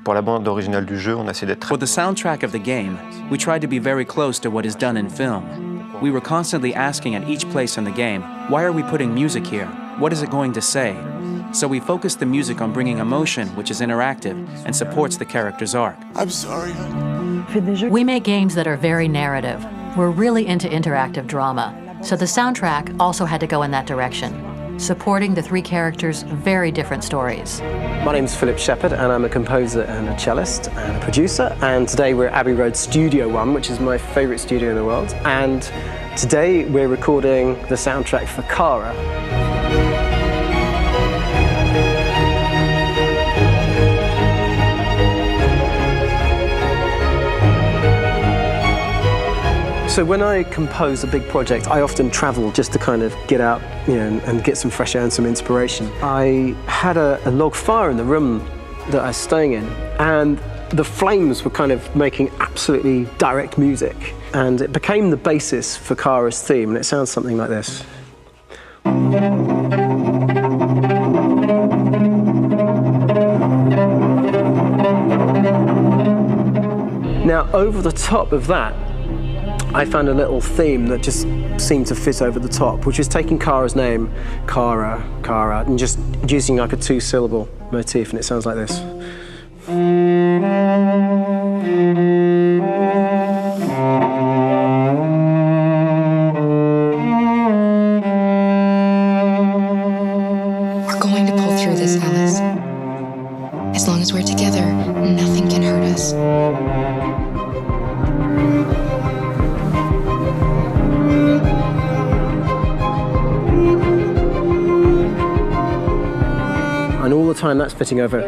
pour la bande originale du jeu, on a essayé d'être For the soundtrack of the game, we tried to be very close to what is done in film. We were constantly asking at each place in the game, why are we putting music here? What is it going to say? So we focused the music on bringing emotion, which is interactive, and supports the character's arc. I'm sorry. We make games that are very narrative. We're really into interactive drama, so the soundtrack also had to go in that direction, supporting the three characters' very different stories. My name's Philip Shepherd, and I'm a composer and a cellist and a producer, and today we're at Abbey Road Studio One, which is my favourite studio in the world, and today we're recording the soundtrack for Kara. So when I compose a big project, I often travel just to kind of get out, and get some fresh air and some inspiration. I had a log fire in the room that I was staying in, and the flames were kind of making absolutely direct music. And it became the basis for Kara's theme, and it sounds something like this. Now, over the top of that, I found a little theme that just seemed to fit over the top, which is taking Kara's name, Kara, and just using like a two-syllable motif, and it sounds like this. We're going to pull through this, Alice. As long as we're together, nothing can hurt us. And all the time that's fitting over.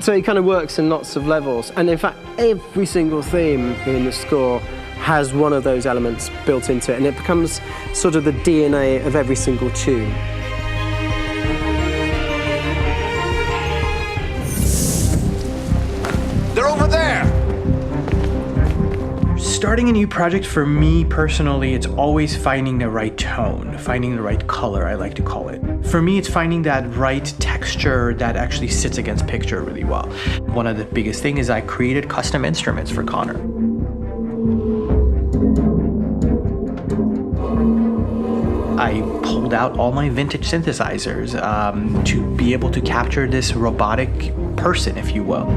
So it kind of works in lots of levels. And in fact, every single theme in the score has one of those elements built into it, and it becomes sort of the DNA of every single tune. They're over there! Starting a new project, for me personally, it's always finding the right tone, finding the right color, I like to call it. For me, it's finding that right texture that actually sits against picture really well. One of the biggest things is I created custom instruments for Connor. I pulled out all my vintage synthesizers to be able to capture this robotic person, if you will.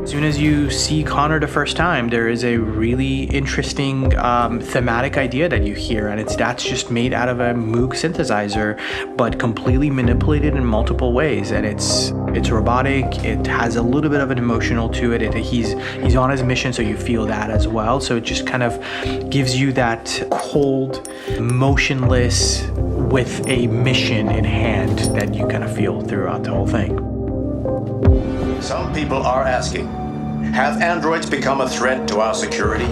As soon as you see Connor the first time, there is a really interesting thematic idea that you hear, and that's just made out of a Moog synthesizer, but completely manipulated in multiple ways. And it's robotic. It has a little bit of an emotional to it. He's on his mission, so you feel that as well. So it just kind of gives you that cold, motionless, with a mission in hand that you kind of feel throughout the whole thing. Some people are asking, have androids become a threat to our security?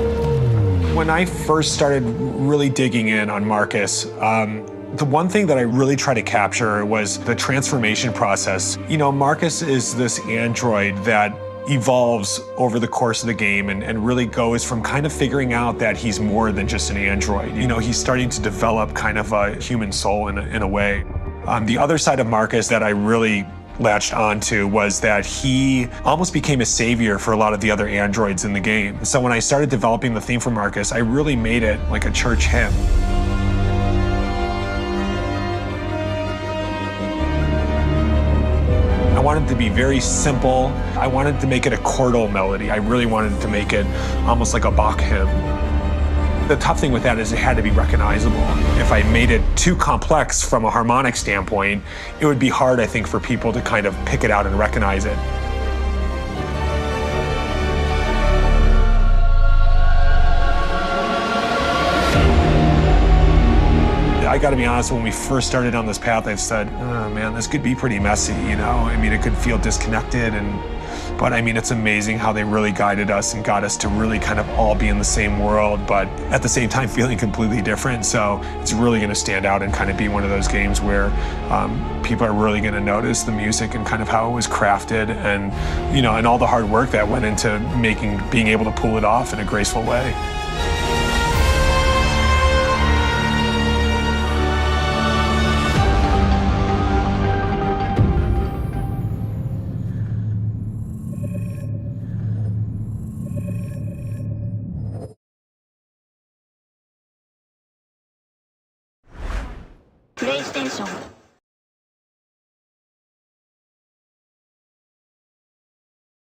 When I first started really digging in on Marcus, the one thing that I really tried to capture was the transformation process. Marcus is this android that evolves over the course of the game and really goes from kind of figuring out that he's more than just an android. He's starting to develop kind of a human soul in a way. The other side of Marcus that I really latched onto was that he almost became a savior for a lot of the other androids in the game. So when I started developing the theme for Marcus, I really made it like a church hymn. I wanted it to be very simple. I wanted to make it a chordal melody. I really wanted to make it almost like a Bach hymn. The tough thing with that is it had to be recognizable. If I made it too complex from a harmonic standpoint, it would be hard, I think, for people to kind of pick it out and recognize it. I gotta be honest, when we first started on this path, I said, oh man, this could be pretty messy, it could feel disconnected, but it's amazing how they really guided us and got us to really kind of all be in the same world, but at the same time feeling completely different. So it's really gonna stand out and kind of be one of those games where people are really gonna notice the music and kind of how it was crafted and, and all the hard work that went into being able to pull it off in a graceful way. プレイステーション